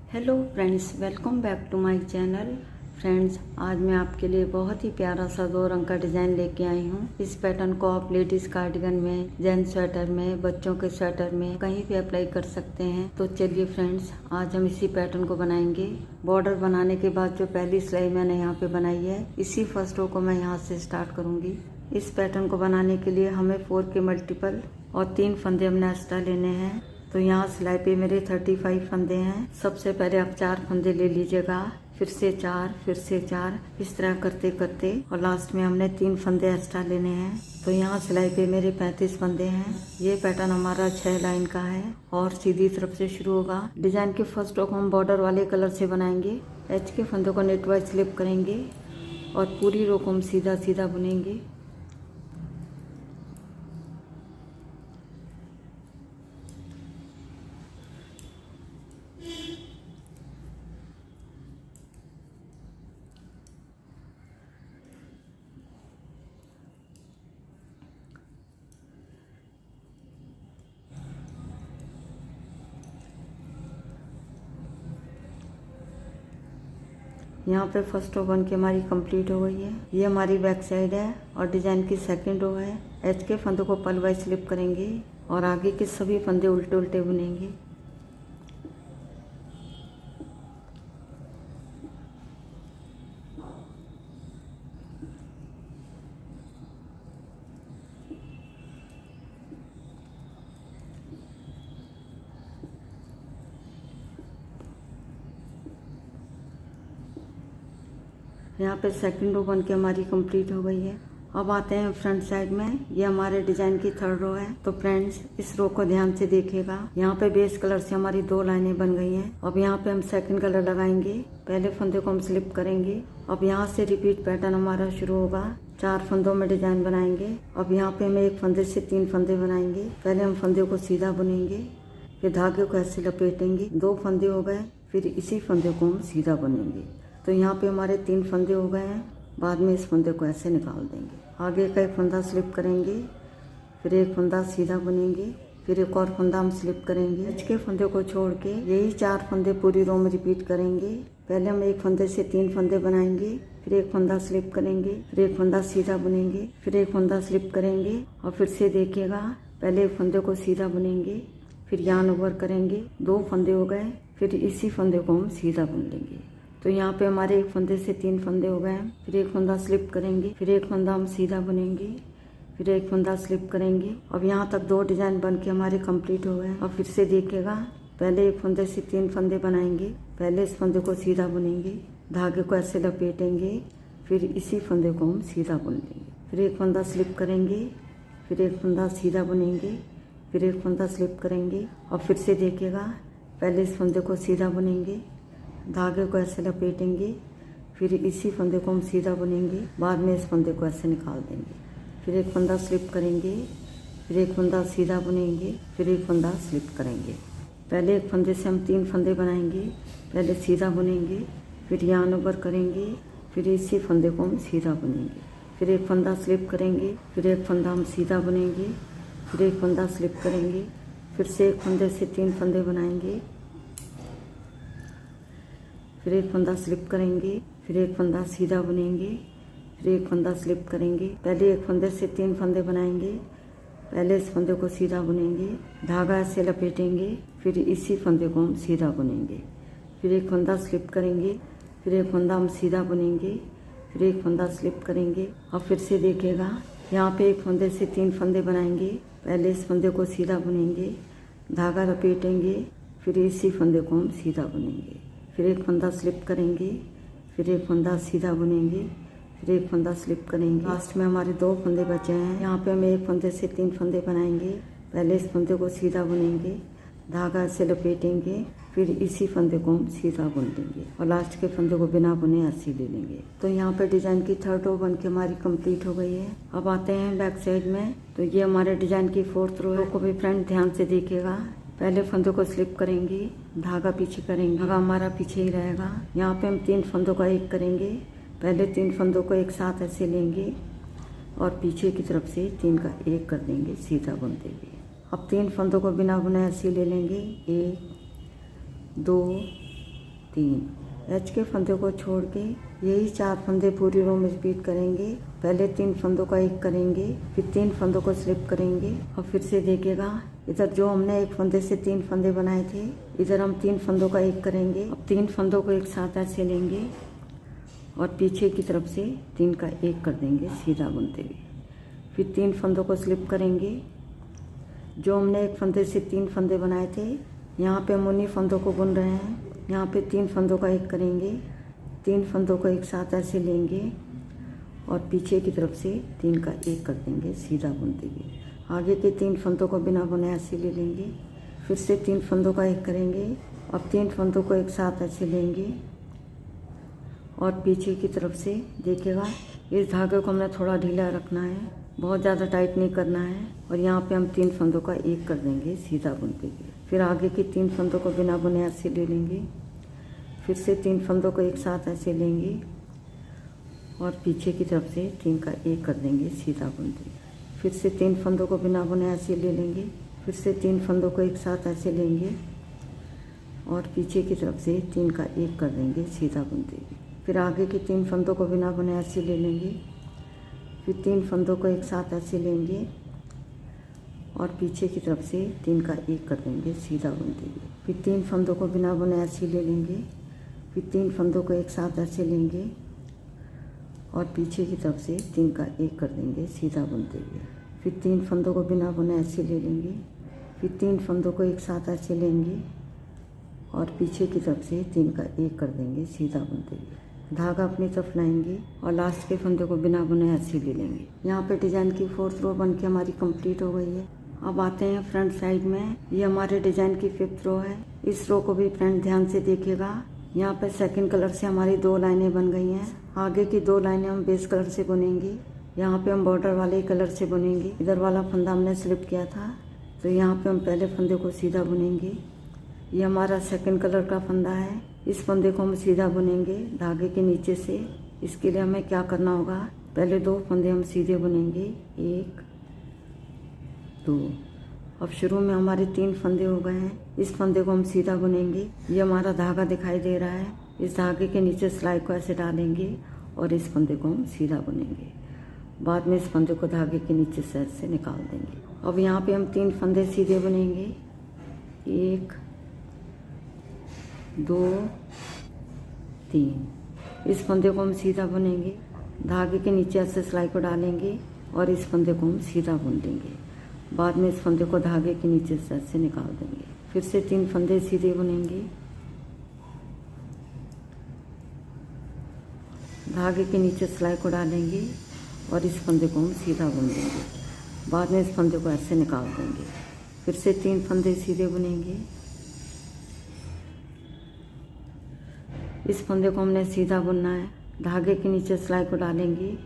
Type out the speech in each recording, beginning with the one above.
Hello friends, welcome back to my channel. Friends, आज मैं आपके लिए बहुत ही प्यारा सा 2 रंग का डिज़ाइन लेके आई हूँ। इस पैटर्न को आप लेडीज़ कार्डिगन में, जेंट्स स्वेटर में, बच्चों के स्वेटर में कहीं भी अप्लाई कर सकते हैं। तो चलिए फ्रेंड्स, आज हम इसी पैटर्न को बनाएंगे। बॉर्डर बनाने के बाद जो पहली सिलाई मैंने यहाँ पे बनाई है, इसी फर्स्ट रो को मैं यहाँ से स्टार्ट करूँगी। इस पैटर्न को बनाने के लिए हमें 4 के मल्टीपल और 3 फंदे हमने एक्स्ट्रा लेने हैं। तो यहाँ सिलाई पे मेरे 35 फंदे हैं। सबसे पहले आप 4 फंदे ले लीजिएगा, फिर से 4, फिर से 4, इस तरह करते करते और लास्ट में हमने 3 फंदे एक्स्ट्रा लेने हैं। तो यहाँ सिलाई पे मेरे 35 फंदे हैं। ये पैटर्न हमारा 6 लाइन का है और सीधी तरफ से शुरू होगा। डिजाइन के फर्स्ट रो को हम बॉर्डर वाले कलर से बनाएंगे। एच के फंदों को नेट वाइज स्लिप करेंगे और पूरी रो को हम सीधा सीधा बुनेंगे। यहाँ पे फर्स्ट रो बन के हमारी कंप्लीट हो गई है। ये हमारी बैक साइड है और डिजाइन की सेकंड रो है। एच के फंदों को पल वाइज स्लिप करेंगे और आगे के सभी फंदे उल्टे उल्टे बुनेंगे। यहाँ पे सेकंड रो बन के हमारी कंप्लीट हो गई है। अब आते हैं फ्रंट साइड में। ये हमारे डिजाइन की थर्ड रो है। तो फ्रेंड्स, इस रो को ध्यान से देखिएगा। यहाँ पे बेस कलर से हमारी 2 लाइनें बन गई हैं। अब यहाँ पे हम सेकंड कलर लगाएंगे। पहले फंदे को हम स्लिप करेंगे। अब यहाँ से रिपीट पैटर्न हमारा शुरू होगा। 4 फंदों में डिजाइन बनाएंगे। अब यहाँ पे हम 1 फंदे से 3 फंदे बनाएंगे। पहले हम फंदे को सीधा बुनेंगे, फिर धागे को ऐसे लपेटेंगे। 2 फंदे हो गए, फिर इसी फंदे को हम सीधा बुनेंगे। तो यहाँ पे हमारे 3 फंदे हो गए हैं। बाद में इस फंदे को ऐसे निकाल देंगे। आगे का 1 फंदा स्लिप करेंगे, फिर 1 फंदा सीधा बुनेंगे, फिर एक और फंदा हम स्लिप करेंगे। एच के फंदे को छोड़ के यही 4 फंदे पूरी रो में रिपीट करेंगे। पहले हम 1 फंदे से 3 फंदे बनाएंगे, फिर 1 फंदा स्लिप करेंगे, फिर 1 फंदा सीधा बुनेंगे, फिर 1 फंदा स्लिप करेंगे और फिर से देखिएगा। पहले 1 फंदे को सीधा बुनेंगे, फिर यार्न ओवर करेंगे। 2 फंदे हो गए, फिर इसी फंदे को हम सीधा बुन लेंगे। तो यहाँ पे हमारे 1 फंदे से 3 फंदे हो गए हैं। फिर 1 फंदा स्लिप करेंगे, फिर 1 फंदा हम सीधा बुनेंगे, फिर 1 फंदा स्लिप करेंगे। अब यहाँ तक 2 डिजाइन बन के हमारे कंप्लीट हो गए। अब फिर से देखिएगा। पहले 1 फंदे से 3 फंदे बनाएंगे। पहले इस फंदे को सीधा बुनेंगे, धागे को ऐसे लपेटेंगे, फिर इसी फंदे को हम सीधा बुन लेंगे। फिर 1 फंदा स्लिप करेंगे, फिर 1 फंदा सीधा बुनेंगे, फिर 1 फंदा स्लिप करेंगे और फिर से देखिएगा। पहले इस फंदे को सीधा बुनेंगे, धागे को ऐसे लपेटेंगे, फिर इसी फंदे को हम सीधा बुनेंगे। बाद में इस फंदे को ऐसे निकाल देंगे। फिर 1 फंदा स्लिप करेंगे, फिर 1 फंदा सीधा बुनेंगे, फिर 1 फंदा स्लिप करेंगे। पहले 1 फंदे से हम 3 फंदे बनाएंगे। पहले सीधा बुनेंगे, फिर यार्न ओवर करेंगे, फिर इसी फंदे को हम सीधा बुनेंगे। फिर 1 फंदा स्लिप करेंगे, फिर 1 फंदा हम सीधा बुनेंगे, फिर 1 फंदा स्लिप करेंगे, फिर से 1 फंदे से 3 फंदे बनाएंगे, फिर 1 फंदा स्लिप करेंगे, फिर 1 फंदा सीधा बुनेंगे, फिर 1 फंदा स्लिप करेंगे। पहले 1 फंदे से 3 फंदे बनाएंगे। पहले इस फंदे को सीधा बुनेंगे, धागा ऐसे लपेटेंगे, फिर इसी फंदे को हम सीधा बुनेंगे। फिर 1 फंदा स्लिप करेंगे, फिर 1 फंदा हम सीधा बुनेंगे, फिर 1 फंदा स्लिप करेंगे और फिर से देखिएगा। यहाँ पे 1 फंदे से 3 फंदे बनाएंगे। पहले इस फंदे को सीधा बुनेंगे, धागा लपेटेंगे, फिर इसी फंदे को हम सीधा बुनेंगे। फिर 1 फंदा स्लिप करेंगे, फिर 1 फंदा सीधा बुनेंगे, फिर 1 फंदा स्लिप करेंगे। लास्ट में हमारे 2 फंदे बचे हैं। यहाँ पे हम 1 फंदे से 3 फंदे बनाएंगे। पहले इस फंदे को सीधा बुनेंगे, धागा से लपेटेंगे, फिर इसी फंदे को हम सीधा बुन लेंगे और लास्ट के फंदे को बिना बुने ऐसे ले लेंगे। तो यहाँ पे डिजाइन की थर्ड रो बन के हमारी कंप्लीट हो गई है। अब आते हैं बैक साइड में। तो ये हमारे डिजाइन की 4th रो को भी फ्रेंड ध्यान से देखिएगा। पहले फंदों को स्लिप करेंगे, धागा पीछे करेंगे, धागा हमारा पीछे ही रहेगा। यहाँ पे हम 3 फंदों का 1 करेंगे। पहले 3 फंदों को एक साथ ऐसे लेंगे और पीछे की तरफ से 3 का 1 कर देंगे, सीधा बुन देंगे। अब 3 फंदों को बिना बुने ऐसे ले लेंगे, 1 2 3। एच के फंदे को छोड़ के यही 4 फंदे पूरी रो में रिपीट करेंगे। पहले 3 फंदों का एक करेंगे, फिर 3 फंदों को स्लिप करेंगे और फिर से देखिएगा इधर जो हमने एक फंदे से 3 फंदे बनाए थे, इधर हम 3 फंदों का एक करेंगे। अब 3 फंदों को एक साथ ऐसे लेंगे और पीछे की तरफ से 3 का एक कर देंगे सीधा बुनते हुए। फिर 3 फंदों को स्लिप करेंगे। जो हमने एक फंदे से 3 फंदे बनाए थे, यहाँ पे हम उन्हीं फंदों को बुन रहे हैं। यहाँ पे 3 फंदों का एक करेंगे, 3 फंदों को एक साथ ऐसे लेंगे और पीछे की तरफ से 3 का एक कर देंगे सीधा बुनते हुए। आगे के 3 फंदों को बिना बुने ऐसे ले लेंगे, फिर से 3 फंदों का एक करेंगे। अब 3 फंदों को एक साथ ऐसे लेंगे और पीछे की तरफ से देखिएगा इस धागे को हमने थोड़ा ढीला रखना है, बहुत ज़्यादा टाइट नहीं करना है। और यहाँ पे हम 3 फंदों का एक कर देंगे सीधा बुनते हुए। फिर आगे की 3 फंदों को बिना बुने ऐसे ले लेंगे, फिर से 3 फंदों को एक साथ ऐसे लेंगे और पीछे की तरफ से 3 का एक कर देंगे सीधा बुनते हुए। फिर से 3 फंदों को बिना बुने ऐसे ले लेंगे, फिर से 3 फंदों को एक साथ ऐसे लेंगे और पीछे की तरफ से 3 का एक कर देंगे सीधा बुनते हुए। फिर आगे के 3 फंदों को बिना बुने ऐसे ले लेंगे, फिर 3 फंदों को एक साथ ऐसे लेंगे और पीछे की तरफ से 3 का एक कर देंगे सीधा बुनते हुए। फिर 3 फंदों को बिना बुने ऐसे ले लेंगे, फिर 3 फंदों को एक साथ ऐसे लेंगे और पीछे की तरफ से 3 का एक कर देंगे सीधा बुनते हुए। फिर 3 फंदों को बिना बुने ऐसे ले लेंगे, फिर 3 फंदों को एक साथ ऐसे लेंगे और पीछे की तरफ से 3 का एक कर देंगे सीधा बुनते हुए। धागा अपनी तरफ लाएंगे और लास्ट के फंदे को बिना बुने ऐसे ले लेंगे। यहाँ पे डिजाइन की 4th रो बन के हमारी कंप्लीट हो गई है। अब आते हैं फ्रंट साइड में। ये हमारे डिजाइन की 5th रो है। इस रो को भी फ्रेंड ध्यान से देखिएगा। यहाँ पे सेकंड कलर से हमारी 2 लाइनें बन गई हैं। आगे की 2 लाइनें हम बेस कलर से बुनेंगे। यहाँ पे हम बॉर्डर वाले कलर से बुनेंगे। इधर वाला फंदा हमने स्लिप किया था, तो यहाँ पे हम पहले फंदे को सीधा बुनेंगे। ये हमारा सेकंड कलर का फंदा है। इस फंदे को हम सीधा बुनेंगे धागे के नीचे से। इसके लिए हमें क्या करना होगा, पहले 2 फंदे हम सीधे बुनेंगे, 1 2। अब शुरू में हमारे 3 फंदे हो गए हैं। इस फंदे को हम सीधा बुनेंगे। ये हमारा धागा दिखाई दे रहा है। इस धागे के नीचे सिलाई को ऐसे डालेंगे और इस फंदे को हम सीधा बुनेंगे। बाद में इस फंदे को धागे के नीचे से ऐसे निकाल देंगे। अब यहाँ पे हम 3 फंदे सीधे बुनेंगे, 1 2 3। इस फंदे को हम सीधा बुनेंगे, धागे के नीचे ऐसे सिलाई को डालेंगे और इस फंदे को हम सीधा बुन देंगे। बाद में इस फंदे को धागे के नीचे से ऐसे निकाल देंगे। फिर से 3 फंदे सीधे बुनेंगे, धागे के नीचे सिलाई को डालेंगे और इस फंदे को हम सीधा बुन देंगे। बाद में इस फंदे को ऐसे निकाल देंगे। फिर से 3 फंदे सीधे बुनेंगे। इस फंदे को हमने सीधा बुनना है, धागे के नीचे सिलाई को डालेंगे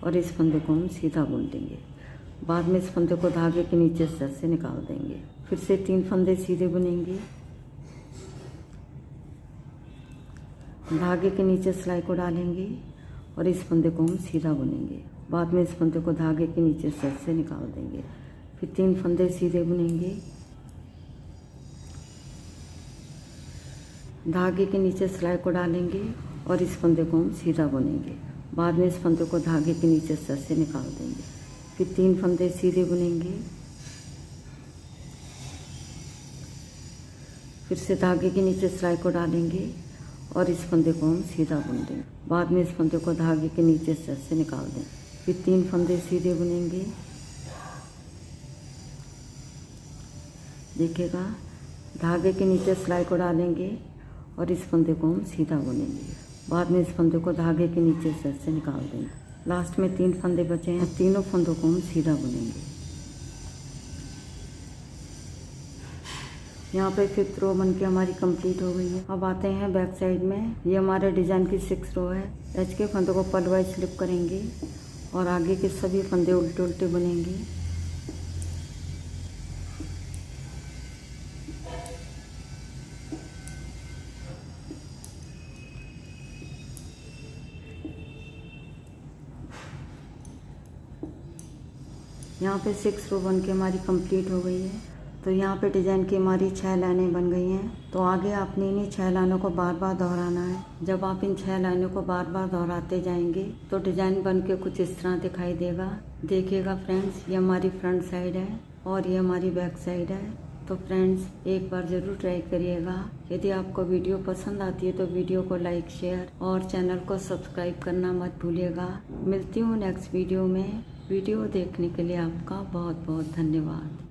और इस फंदे को हम सीधा बुन देंगे। बाद में इस फंदे को धागे के नीचे से ऐसे निकाल देंगे। फिर से 3 फंदे सीधे बुनेंगे, धागे के नीचे सिलाई को डालेंगे और इस फंदे को हम सीधा बुनेंगे। बाद में इस फंदे को धागे के नीचे से ऐसे निकाल देंगे। फिर 3 फंदे सीधे बुनेंगे, धागे के नीचे सिलाई को डालेंगे और इस फंदे को हम सीधा बुनेंगे। बाद में इस फंदे को धागे के नीचे से ऐसे निकाल देंगे। फिर 3 फंदे सीधे बुनेंगे, फिर से धागे के नीचे सिलाई को डालेंगे और इस फंदे को हम सीधा बुन देंगे। बाद में इस फंदे को धागे के नीचे से ऐसे निकाल दें। फिर 3 फंदे सीधे बुनेंगे, देखिएगा धागे के नीचे सिलाई को डालेंगे और इस फंदे को हम सीधा बुनेंगे। बाद में इस फंदे को धागे के नीचे से ऐसे निकाल देंगे। लास्ट में 3 फंदे बचे हैं, तीनों फंदों को हम सीधा बुनेंगे। यहाँ पे 5th रो बन के हमारी कंप्लीट हो गई है। अब आते हैं बैक साइड में। ये हमारे डिजाइन की 6th रो है। एच के फंदों को पल वाइज स्लिप करेंगे और आगे के सभी फंदे उल्टे उल्टे बुनेंगे। यहाँ पे 6 रो बन के हमारी कंप्लीट हो गई है। तो यहाँ पे डिजाइन की हमारी 6 लाइनें बन गई हैं। तो आगे आपने इन्हीं 6 लाइनों को बार बार दोहराना है। जब आप इन 6 लाइनों को बार बार दोहराते जाएंगे तो डिजाइन बन के कुछ इस तरह दिखाई देगा। देखिएगा फ्रेंड्स, ये हमारी फ्रंट साइड है और ये हमारी बैक साइड है। तो फ्रेंड्स, एक बार ज़रूर ट्राई करिएगा। यदि आपको वीडियो पसंद आती है तो वीडियो को लाइक, शेयर और चैनल को सब्सक्राइब करना मत भूलिएगा। मिलती हूँ नेक्स्ट वीडियो में। वीडियो देखने के लिए आपका बहुत बहुत धन्यवाद।